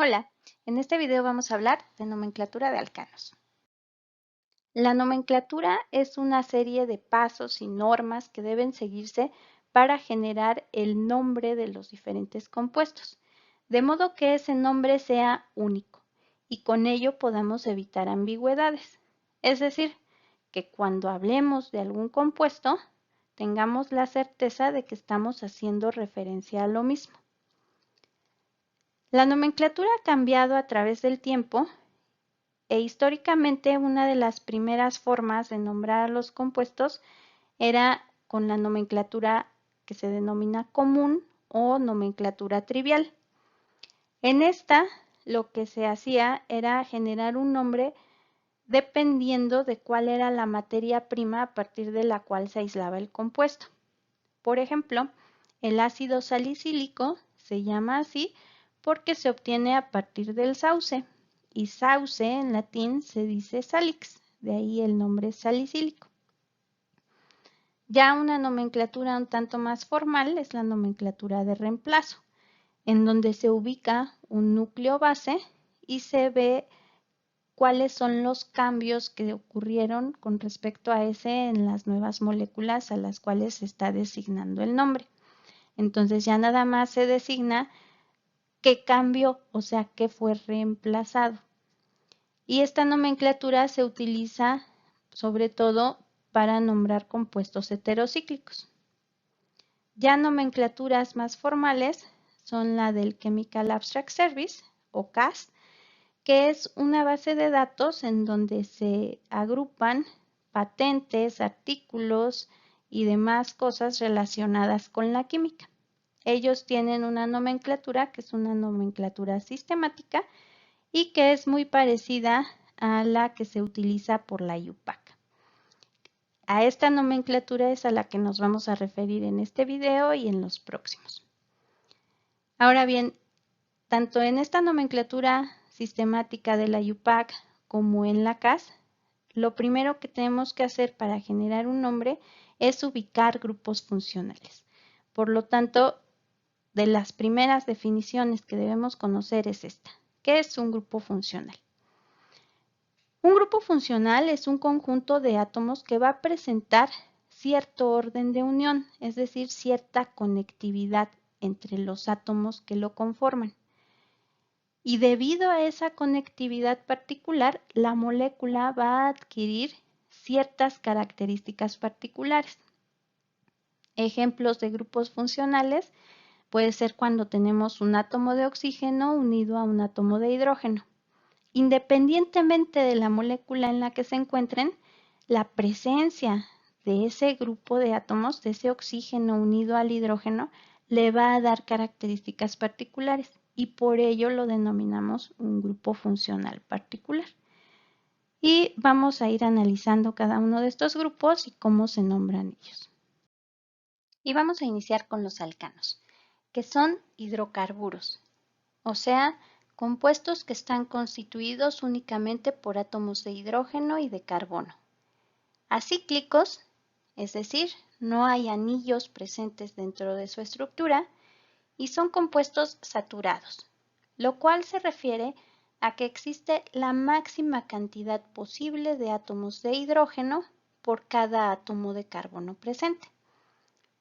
Hola, en este video vamos a hablar de nomenclatura de alcanos. La nomenclatura es una serie de pasos y normas que deben seguirse para generar el nombre de los diferentes compuestos, de modo que ese nombre sea único y con ello podamos evitar ambigüedades. Es decir, que cuando hablemos de algún compuesto, tengamos la certeza de que estamos haciendo referencia a lo mismo. La nomenclatura ha cambiado a través del tiempo e históricamente una de las primeras formas de nombrar a los compuestos era con la nomenclatura que se denomina común o nomenclatura trivial. En esta lo que se hacía era generar un nombre dependiendo de cuál era la materia prima a partir de la cual se aislaba el compuesto. Por ejemplo, el ácido salicílico se llama así porque se obtiene a partir del sauce, y sauce en latín se dice salix, de ahí el nombre salicílico. Ya una nomenclatura un tanto más formal es la nomenclatura de reemplazo, en donde se ubica un núcleo base y se ve cuáles son los cambios que ocurrieron con respecto a ese en las nuevas moléculas a las cuales se está designando el nombre. Entonces ya nada más se designa qué cambió, o sea, qué fue reemplazado. Y esta nomenclatura se utiliza sobre todo para nombrar compuestos heterocíclicos. Ya nomenclaturas más formales son la del Chemical Abstract Service, o CAS, que es una base de datos en donde se agrupan patentes, artículos y demás cosas relacionadas con la química. Ellos tienen una nomenclatura que es una nomenclatura sistemática y que es muy parecida a la que se utiliza por la IUPAC. A esta nomenclatura es a la que nos vamos a referir en este video y en los próximos. Ahora bien, tanto en esta nomenclatura sistemática de la IUPAC como en la CAS, lo primero que tenemos que hacer para generar un nombre es ubicar grupos funcionales. Por lo tanto, de las primeras definiciones que debemos conocer es esta. ¿Qué es un grupo funcional? Un grupo funcional es un conjunto de átomos que va a presentar cierto orden de unión, es decir, cierta conectividad entre los átomos que lo conforman. Y debido a esa conectividad particular, la molécula va a adquirir ciertas características particulares. Ejemplos de grupos funcionales puede ser cuando tenemos un átomo de oxígeno unido a un átomo de hidrógeno. Independientemente de la molécula en la que se encuentren, la presencia de ese grupo de átomos, de ese oxígeno unido al hidrógeno, le va a dar características particulares y por ello lo denominamos un grupo funcional particular. Y vamos a ir analizando cada uno de estos grupos y cómo se nombran ellos. Y vamos a iniciar con los alcanos, que son hidrocarburos, o sea, compuestos que están constituidos únicamente por átomos de hidrógeno y de carbono. Acíclicos, es decir, no hay anillos presentes dentro de su estructura, y son compuestos saturados, lo cual se refiere a que existe la máxima cantidad posible de átomos de hidrógeno por cada átomo de carbono presente.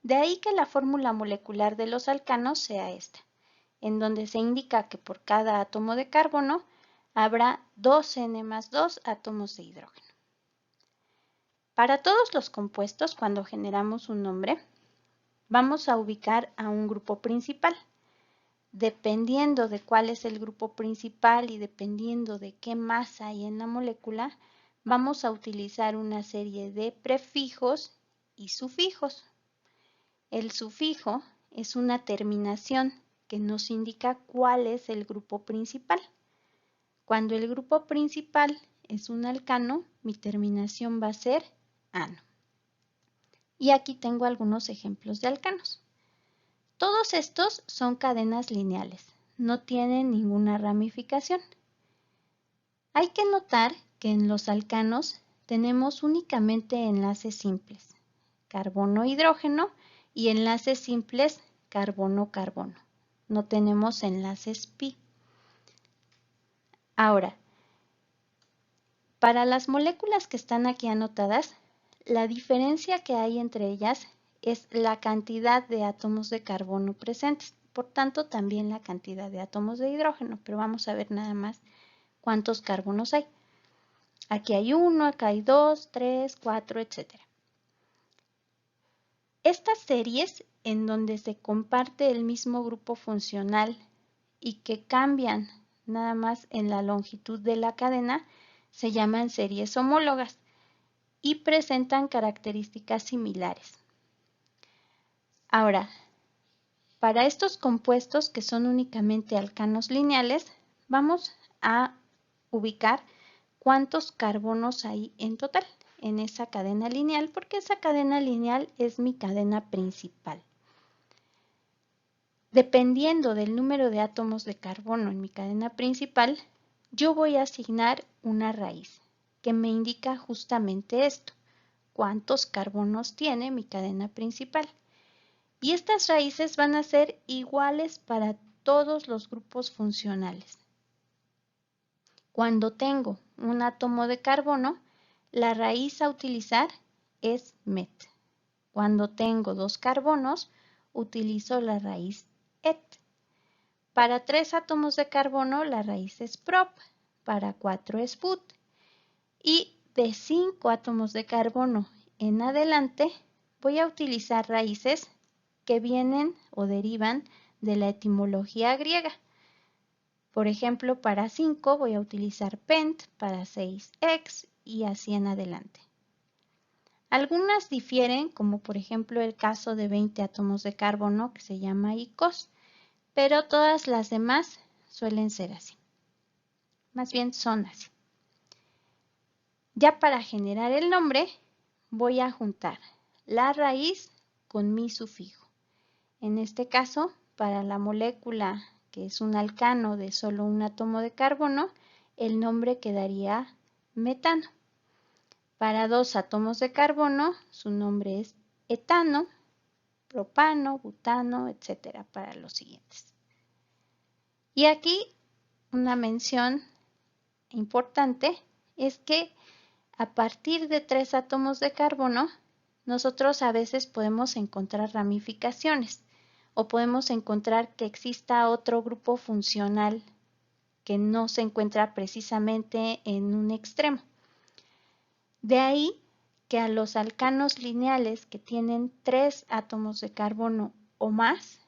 De ahí que la fórmula molecular de los alcanos sea esta, en donde se indica que por cada átomo de carbono habrá 2N más 2 átomos de hidrógeno. Para todos los compuestos, cuando generamos un nombre, vamos a ubicar a un grupo principal. Dependiendo de cuál es el grupo principal y dependiendo de qué masa hay en la molécula, vamos a utilizar una serie de prefijos y sufijos. El sufijo es una terminación que nos indica cuál es el grupo principal. Cuando el grupo principal es un alcano, mi terminación va a ser ano. Y aquí tengo algunos ejemplos de alcanos. Todos estos son cadenas lineales, no tienen ninguna ramificación. Hay que notar que en los alcanos tenemos únicamente enlaces simples, carbono-hidrógeno, y enlaces simples carbono-carbono. No tenemos enlaces pi. Ahora, para las moléculas que están aquí anotadas, la diferencia que hay entre ellas es la cantidad de átomos de carbono presentes, por tanto también la cantidad de átomos de hidrógeno, pero vamos a ver nada más cuántos carbonos hay. Aquí hay 1, acá hay 2, 3, 4, etc. Estas series en donde se comparte el mismo grupo funcional y que cambian nada más en la longitud de la cadena se llaman series homólogas y presentan características similares. Ahora, para estos compuestos que son únicamente alcanos lineales, vamos a ubicar cuántos carbonos hay en total en esa cadena lineal, porque esa cadena lineal es mi cadena principal. Dependiendo del número de átomos de carbono en mi cadena principal, yo voy a asignar una raíz que me indica justamente esto, cuántos carbonos tiene mi cadena principal. Y estas raíces van a ser iguales para todos los grupos funcionales. Cuando tengo un átomo de carbono, la raíz a utilizar es met. Cuando tengo 2 carbonos, utilizo la raíz et. Para 3 átomos de carbono, la raíz es prop. Para 4 es but. Y de 5 átomos de carbono en adelante, voy a utilizar raíces que vienen o derivan de la etimología griega. Por ejemplo, para 5 voy a utilizar pent, para 6 ex y así en adelante. Algunas difieren, como por ejemplo el caso de 20 átomos de carbono que se llama ICOS, pero todas las demás suelen ser así. Más bien son así. Ya para generar el nombre voy a juntar la raíz con mi sufijo. En este caso, para la molécula que es un alcano de solo un átomo de carbono, el nombre quedaría metano. Para 2 átomos de carbono, su nombre es etano, propano, butano, etc. para los siguientes. Y aquí una mención importante es que a partir de 3 átomos de carbono, nosotros a veces podemos encontrar ramificaciones o podemos encontrar que exista otro grupo funcional que no se encuentra precisamente en un extremo. De ahí que a los alcanos lineales que tienen 3 átomos de carbono o más,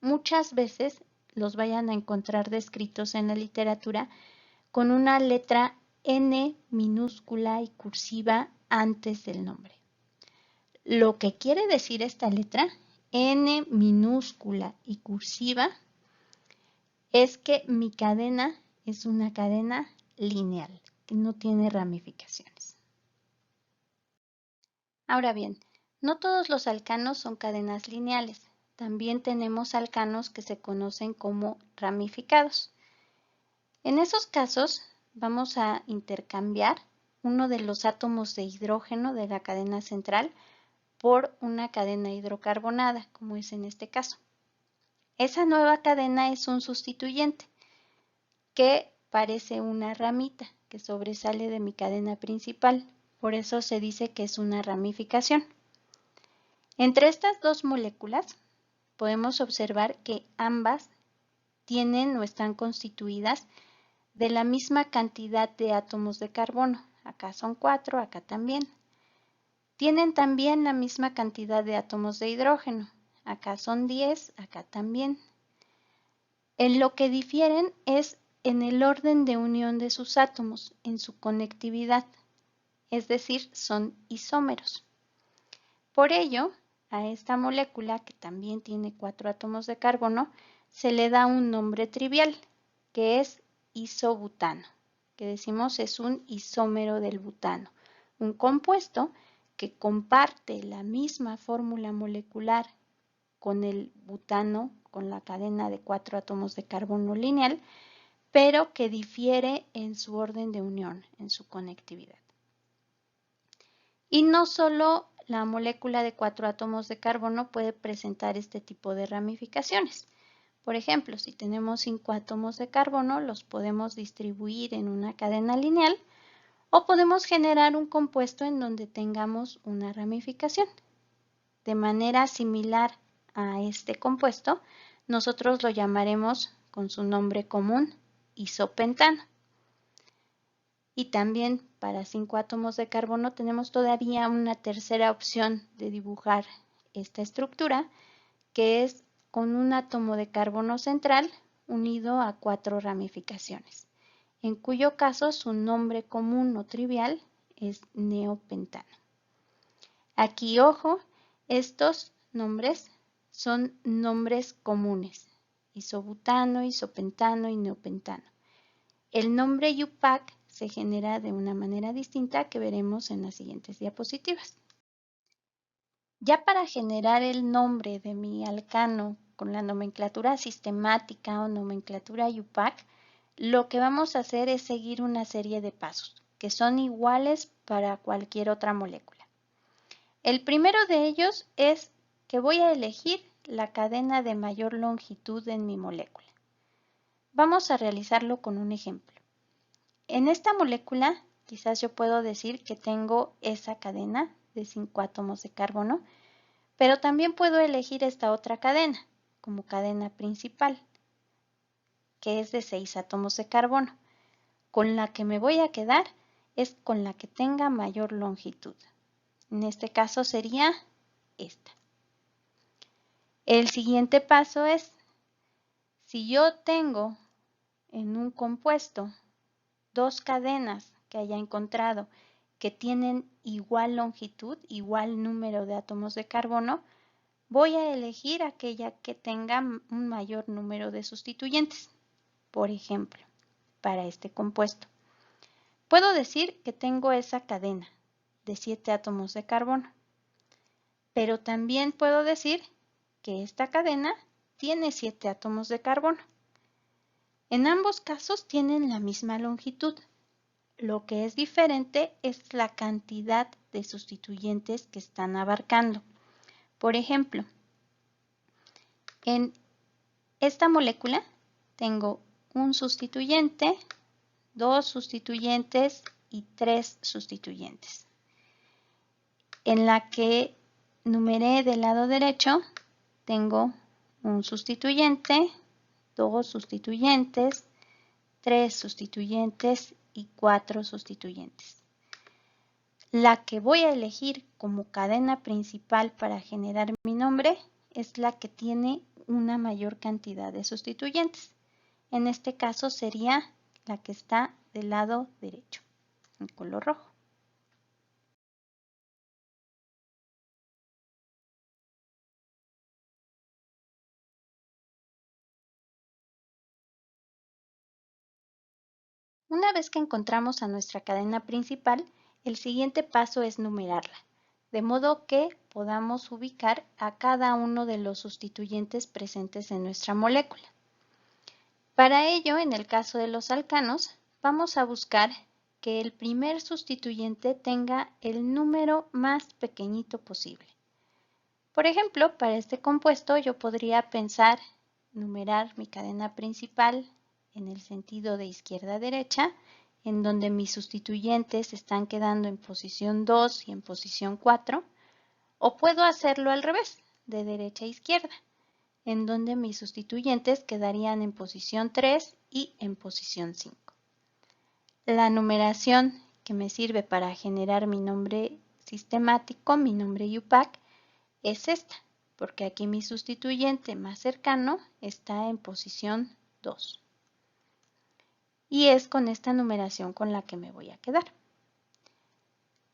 muchas veces los vayan a encontrar descritos en la literatura con una letra N minúscula y cursiva antes del nombre. Lo que quiere decir esta letra, N minúscula y cursiva, es que mi cadena es una cadena lineal, que no tiene ramificaciones. Ahora bien, no todos los alcanos son cadenas lineales. También tenemos alcanos que se conocen como ramificados. En esos casos, vamos a intercambiar uno de los átomos de hidrógeno de la cadena central por una cadena hidrocarbonada, como es en este caso. Esa nueva cadena es un sustituyente que parece una ramita que sobresale de mi cadena principal. Por eso se dice que es una ramificación. Entre estas dos moléculas podemos observar que ambas tienen o están constituidas de la misma cantidad de átomos de carbono. Acá son 4, acá también. Tienen también la misma cantidad de átomos de hidrógeno. Acá son 10, acá también. En lo que difieren es en el orden de unión de sus átomos, en su conectividad, es decir, son isómeros. Por ello, a esta molécula, que también tiene 4 átomos de carbono, se le da un nombre trivial, que es isobutano, que decimos es un isómero del butano, un compuesto que comparte la misma fórmula molecular con el butano, con la cadena de 4 átomos de carbono lineal, pero que difiere en su orden de unión, en su conectividad. Y no solo la molécula de 4 átomos de carbono puede presentar este tipo de ramificaciones. Por ejemplo, si tenemos 5 átomos de carbono, los podemos distribuir en una cadena lineal o podemos generar un compuesto en donde tengamos una ramificación. De manera similar a este compuesto, nosotros lo llamaremos con su nombre común isopentano. Y también para 5 átomos de carbono tenemos todavía una tercera opción de dibujar esta estructura, que es con un átomo de carbono central unido a 4 ramificaciones, en cuyo caso su nombre común o trivial es neopentano. Aquí, ojo, estos nombres son nombres comunes: isobutano, isopentano y neopentano. El nombre IUPAC se genera de una manera distinta que veremos en las siguientes diapositivas. Ya para generar el nombre de mi alcano con la nomenclatura sistemática o nomenclatura IUPAC, lo que vamos a hacer es seguir una serie de pasos que son iguales para cualquier otra molécula. El primero de ellos es que voy a elegir la cadena de mayor longitud en mi molécula. Vamos a realizarlo con un ejemplo. En esta molécula, quizás yo puedo decir que tengo esa cadena de 5 átomos de carbono, pero también puedo elegir esta otra cadena como cadena principal, que es de 6 átomos de carbono. Con la que me voy a quedar es con la que tenga mayor longitud. En este caso sería esta. El siguiente paso es, si yo tengo en un compuesto 2 cadenas que haya encontrado que tienen igual longitud, igual número de átomos de carbono, voy a elegir aquella que tenga un mayor número de sustituyentes. Por ejemplo, para este compuesto, puedo decir que tengo esa cadena de 7 átomos de carbono, pero también puedo decir que esta cadena tiene 7 átomos de carbono. En ambos casos tienen la misma longitud. Lo que es diferente es la cantidad de sustituyentes que están abarcando. Por ejemplo, en esta molécula tengo un sustituyente, 2 sustituyentes y 3 sustituyentes. En la que numeré del lado derecho, tengo un sustituyente, 2 sustituyentes, 3 sustituyentes y 4 sustituyentes. La que voy a elegir como cadena principal para generar mi nombre es la que tiene una mayor cantidad de sustituyentes. En este caso sería la que está del lado derecho, en color rojo. Una vez que encontramos a nuestra cadena principal, el siguiente paso es numerarla, de modo que podamos ubicar a cada uno de los sustituyentes presentes en nuestra molécula. Para ello, en el caso de los alcanos, vamos a buscar que el primer sustituyente tenga el número más pequeñito posible. Por ejemplo, para este compuesto yo podría pensar numerar mi cadena principal en el sentido de izquierda a derecha, en donde mis sustituyentes están quedando en posición 2 y en posición 4, o puedo hacerlo al revés, de derecha a izquierda, en donde mis sustituyentes quedarían en posición 3 y en posición 5. La numeración que me sirve para generar mi nombre sistemático, mi nombre IUPAC, es esta, porque aquí mi sustituyente más cercano está en posición 2. Y es con esta numeración con la que me voy a quedar.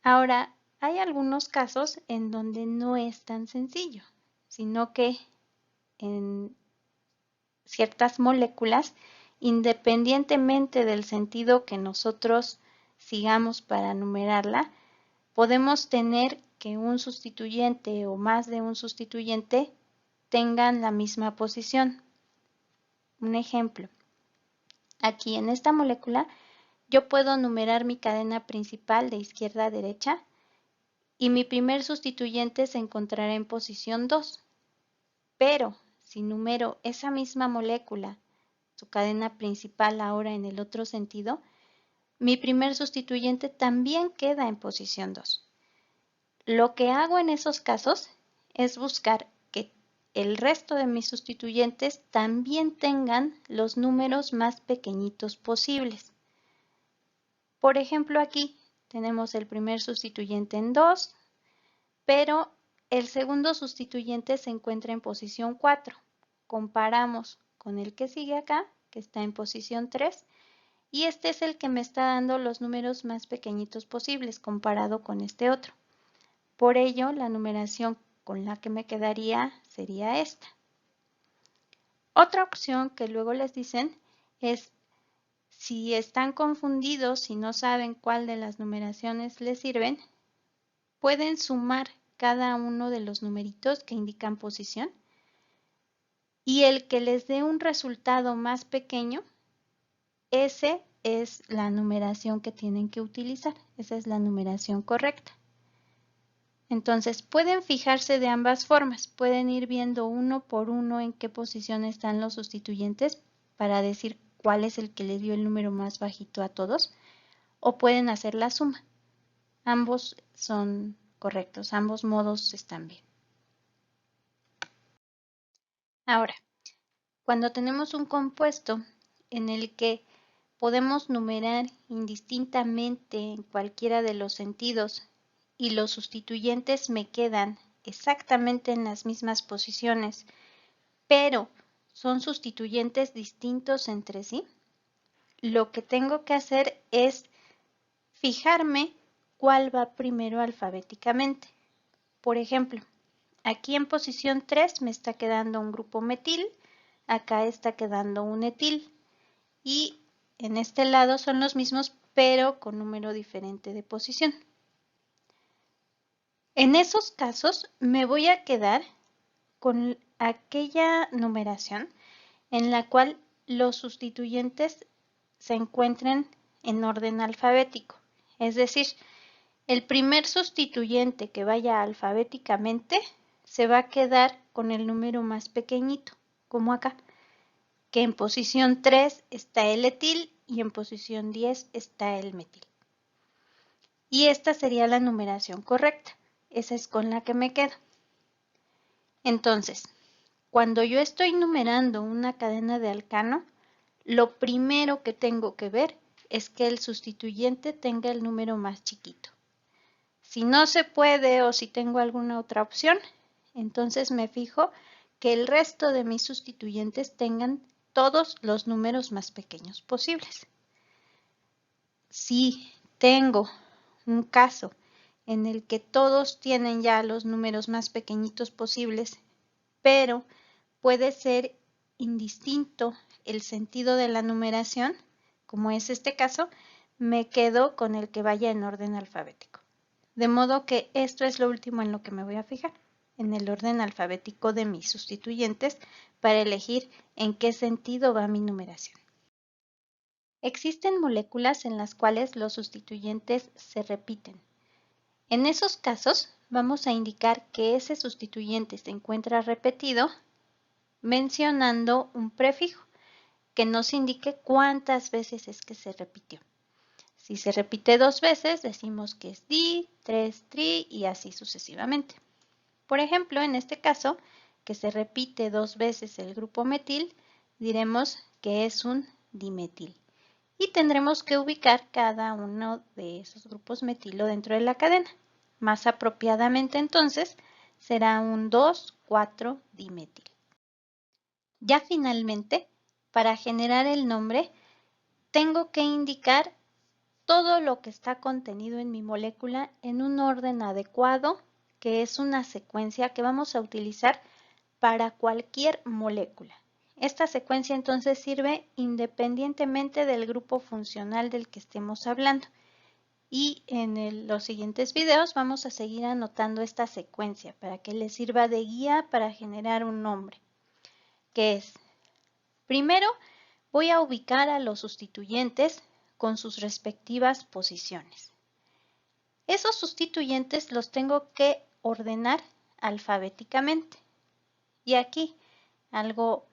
Ahora, hay algunos casos en donde no es tan sencillo, sino que en ciertas moléculas, independientemente del sentido que nosotros sigamos para numerarla, podemos tener que un sustituyente o más de un sustituyente tengan la misma posición. Un ejemplo. Aquí en esta molécula yo puedo numerar mi cadena principal de izquierda a derecha y mi primer sustituyente se encontrará en posición 2. Pero si numero esa misma molécula, su cadena principal ahora en el otro sentido, mi primer sustituyente también queda en posición 2. Lo que hago en esos casos es buscar que el resto de mis sustituyentes también tengan los números más pequeñitos posibles. Por ejemplo, aquí tenemos el primer sustituyente en 2, pero el segundo sustituyente se encuentra en posición 4. Comparamos con el que sigue acá, que está en posición 3, y este es el que me está dando los números más pequeñitos posibles comparado con este otro. Por ello, la numeración con la que me quedaría sería esta. Otra opción que luego les dicen es, si están confundidos y no saben cuál de las numeraciones les sirven, pueden sumar cada uno de los numeritos que indican posición y el que les dé un resultado más pequeño, ese es la numeración que tienen que utilizar. Esa es la numeración correcta. Entonces, pueden fijarse de ambas formas. Pueden ir viendo uno por uno en qué posición están los sustituyentes para decir cuál es el que le dio el número más bajito a todos, o pueden hacer la suma. Ambos son correctos, ambos modos están bien. Ahora, cuando tenemos un compuesto en el que podemos numerar indistintamente en cualquiera de los sentidos y los sustituyentes me quedan exactamente en las mismas posiciones, pero son sustituyentes distintos entre sí, lo que tengo que hacer es fijarme cuál va primero alfabéticamente. Por ejemplo, aquí en posición 3 me está quedando un grupo metil, acá está quedando un etil y en este lado son los mismos pero con número diferente de posición. En esos casos me voy a quedar con aquella numeración en la cual los sustituyentes se encuentren en orden alfabético. Es decir, el primer sustituyente que vaya alfabéticamente se va a quedar con el número más pequeñito, como acá, que en posición 3 está el etil y en posición 10 está el metil. Y esta sería la numeración correcta. Esa es con la que me quedo. Entonces, cuando yo estoy numerando una cadena de alcano, lo primero que tengo que ver es que el sustituyente tenga el número más chiquito. Si no se puede o si tengo alguna otra opción, entonces me fijo que el resto de mis sustituyentes tengan todos los números más pequeños posibles. Si tengo un caso en el que todos tienen ya los números más pequeñitos posibles, pero puede ser indistinto el sentido de la numeración, como es este caso, me quedo con el que vaya en orden alfabético. De modo que esto es lo último en lo que me voy a fijar, en el orden alfabético de mis sustituyentes para elegir en qué sentido va mi numeración. Existen moléculas en las cuales los sustituyentes se repiten. En esos casos, vamos a indicar que ese sustituyente se encuentra repetido mencionando un prefijo que nos indique cuántas veces es que se repitió. Si se repite 2 veces, decimos que es di, 3 tri y así sucesivamente. Por ejemplo, en este caso, que se repite 2 veces el grupo metil, diremos que es un dimetil. Y tendremos que ubicar cada uno de esos grupos metilo dentro de la cadena. Más apropiadamente, entonces, será un 2,4-dimetil. Ya finalmente, para generar el nombre, tengo que indicar todo lo que está contenido en mi molécula en un orden adecuado, que es una secuencia que vamos a utilizar para cualquier molécula. Esta secuencia entonces sirve independientemente del grupo funcional del que estemos hablando. Y en los siguientes videos vamos a seguir anotando esta secuencia para que les sirva de guía para generar un nombre, que es, primero voy a ubicar a los sustituyentes con sus respectivas posiciones. Esos sustituyentes los tengo que ordenar alfabéticamente. Y aquí, algo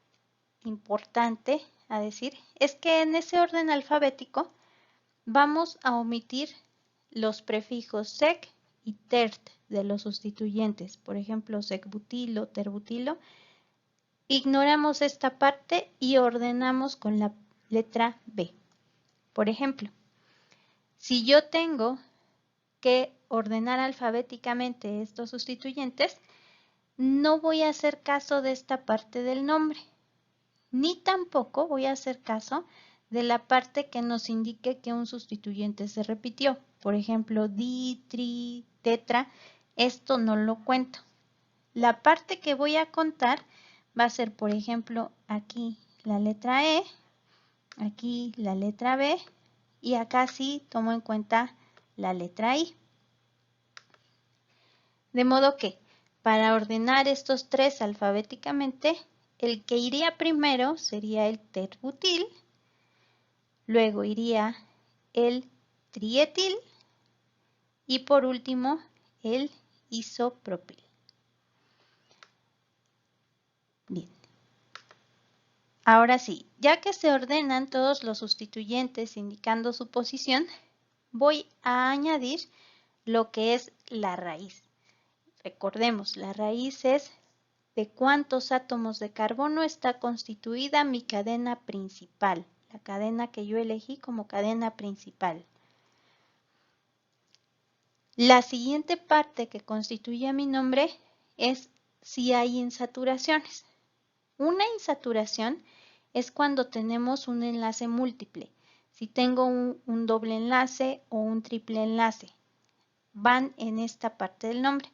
importante a decir es que en ese orden alfabético vamos a omitir los prefijos sec y tert de los sustituyentes. Por ejemplo, secbutilo, terbutilo. Ignoramos esta parte y ordenamos con la letra B. Por ejemplo, si yo tengo que ordenar alfabéticamente estos sustituyentes, no voy a hacer caso de esta parte del nombre, ni tampoco voy a hacer caso de la parte que nos indique que un sustituyente se repitió. Por ejemplo, di, tri, tetra, esto no lo cuento. La parte que voy a contar va a ser, por ejemplo, aquí la letra E, aquí la letra B y acá sí tomo en cuenta la letra I. De modo que para ordenar estos tres alfabéticamente, el que iría primero sería el terbutil, luego iría el trietil y por último el isopropil. Bien. Ahora sí, ya que se ordenan todos los sustituyentes indicando su posición, voy a añadir lo que es la raíz. Recordemos, la raíz es de cuántos átomos de carbono está constituida mi cadena principal, la cadena que yo elegí como cadena principal. La siguiente parte que constituye mi nombre es si hay insaturaciones. Una insaturación es cuando tenemos un enlace múltiple. Si tengo un doble enlace o un triple enlace, van en esta parte del nombre.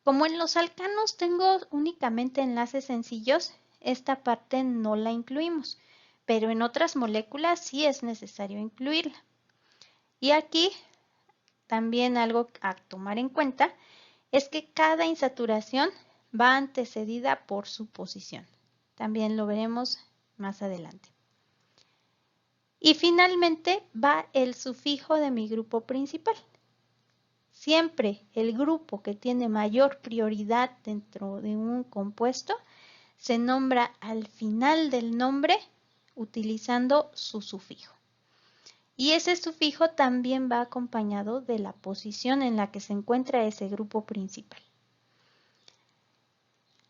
Como en los alcanos tengo únicamente enlaces sencillos, esta parte no la incluimos, pero en otras moléculas sí es necesario incluirla. Y aquí también algo a tomar en cuenta es que cada insaturación va antecedida por su posición. También lo veremos más adelante. Y finalmente va el sufijo de mi grupo principal. Siempre el grupo que tiene mayor prioridad dentro de un compuesto se nombra al final del nombre utilizando su sufijo. Y ese sufijo también va acompañado de la posición en la que se encuentra ese grupo principal.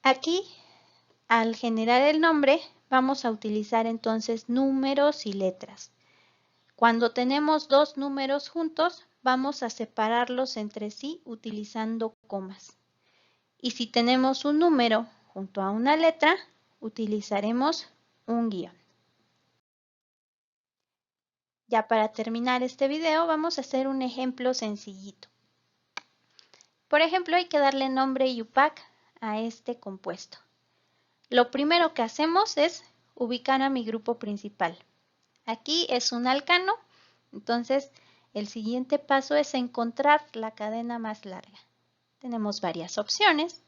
Aquí, al generar el nombre, vamos a utilizar entonces números y letras. Cuando tenemos dos números juntos, vamos a separarlos entre sí utilizando comas. Y si tenemos un número junto a una letra, utilizaremos un guión. Ya para terminar este video, vamos a hacer un ejemplo sencillito. Por ejemplo, hay que darle nombre IUPAC a este compuesto. Lo primero que hacemos es ubicar a mi grupo principal. Aquí es un alcano, entonces el siguiente paso es encontrar la cadena más larga. Tenemos varias opciones.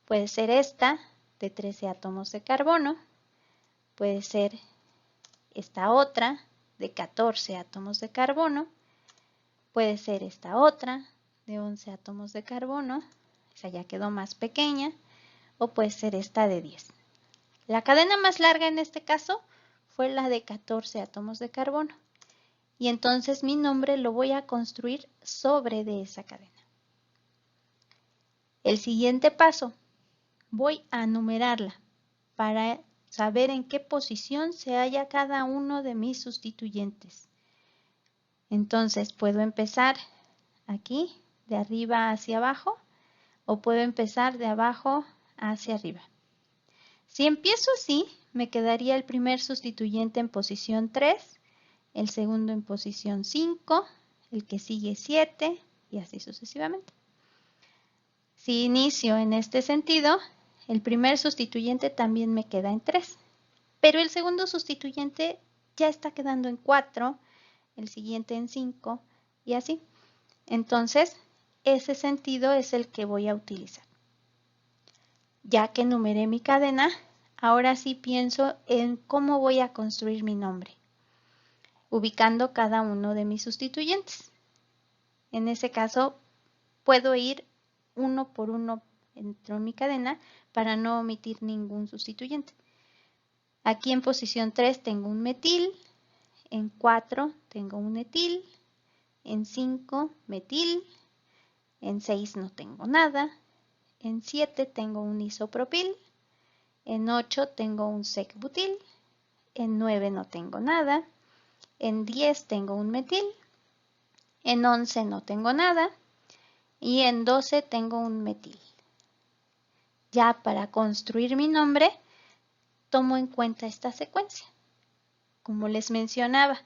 Puede ser esta, de 13 átomos de carbono. Puede ser esta otra, de 14 átomos de carbono. Puede ser esta otra, de 11 átomos de carbono. Esa ya quedó más pequeña. O puede ser esta de 10. La cadena más larga en este caso fue la de 14 átomos de carbono. Y entonces mi nombre lo voy a construir sobre de esa cadena. El siguiente paso, voy a numerarla para saber en qué posición se halla cada uno de mis sustituyentes. Entonces puedo empezar aquí, de arriba hacia abajo, o puedo empezar de abajo hacia arriba. Si empiezo así, me quedaría el primer sustituyente en posición 3, el segundo en posición 5, el que sigue 7 y así sucesivamente. Si inicio en este sentido, el primer sustituyente también me queda en 3, pero el segundo sustituyente ya está quedando en 4, el siguiente en 5 y así. Entonces, ese sentido es el que voy a utilizar. Ya que numeré mi cadena, ahora sí pienso en cómo voy a construir mi nombre, ubicando cada uno de mis sustituyentes. En ese caso, puedo ir uno por uno dentro de mi cadena para no omitir ningún sustituyente. Aquí en posición 3 tengo un metil, en 4 tengo un etil, en 5 metil, en 6 no tengo nada, en 7 tengo un isopropil, en 8 tengo un sec-butil, en 9 no tengo nada, en 10 tengo un metil, en 11 no tengo nada y en 12 tengo un metil. Ya para construir mi nombre, tomo en cuenta esta secuencia. Como les mencionaba,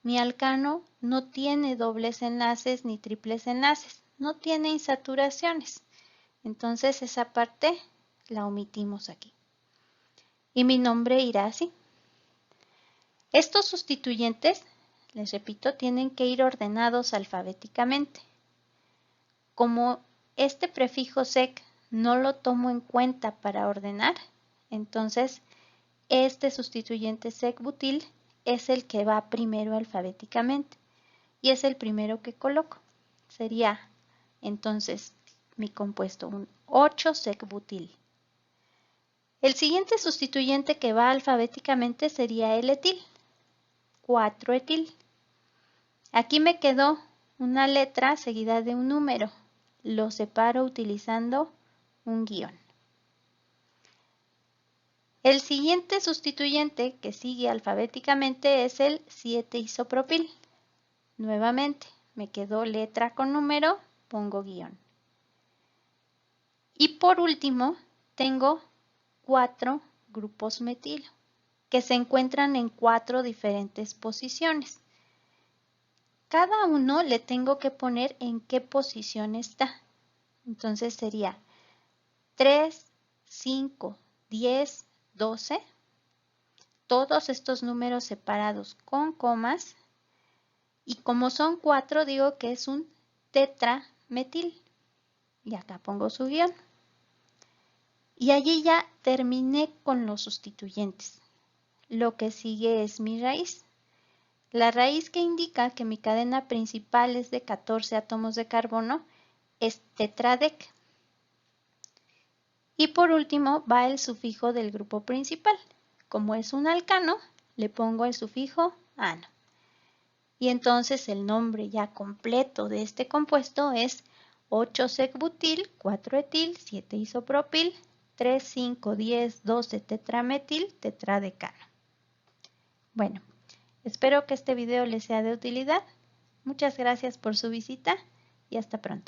mi alcano no tiene dobles enlaces ni triples enlaces, no tiene insaturaciones. Entonces esa parte la omitimos aquí. Y mi nombre irá así. Estos sustituyentes, les repito, tienen que ir ordenados alfabéticamente. Como este prefijo sec no lo tomo en cuenta para ordenar, entonces este sustituyente sec-butil es el que va primero alfabéticamente y es el primero que coloco. Sería entonces mi compuesto un 8-sec-butil. El siguiente sustituyente que va alfabéticamente sería el etil, 4-etil. Aquí me quedó una letra seguida de un número. Lo separo utilizando un guión. El siguiente sustituyente que sigue alfabéticamente es el 7-isopropil. Nuevamente, me quedó letra con número, pongo guión. Y por último, tengo 4 grupos metilo, que se encuentran en 4 diferentes posiciones. Cada uno le tengo que poner en qué posición está. Entonces sería 3, 5, 10, 12. Todos estos números separados con comas. Y como son 4, digo que es un tetrametil. Y acá pongo su guión. Y allí ya terminé con los sustituyentes. Lo que sigue es mi raíz. La raíz que indica que mi cadena principal es de 14 átomos de carbono es tetradec. Y por último va el sufijo del grupo principal. Como es un alcano, le pongo el sufijo ano. Y entonces el nombre ya completo de este compuesto es 8-sec-butil, 4-etil, 7-isopropil, 3, 5, 10, 12 tetrametil, tetradecano. Bueno, espero que este video les sea de utilidad. Muchas gracias por su visita y hasta pronto.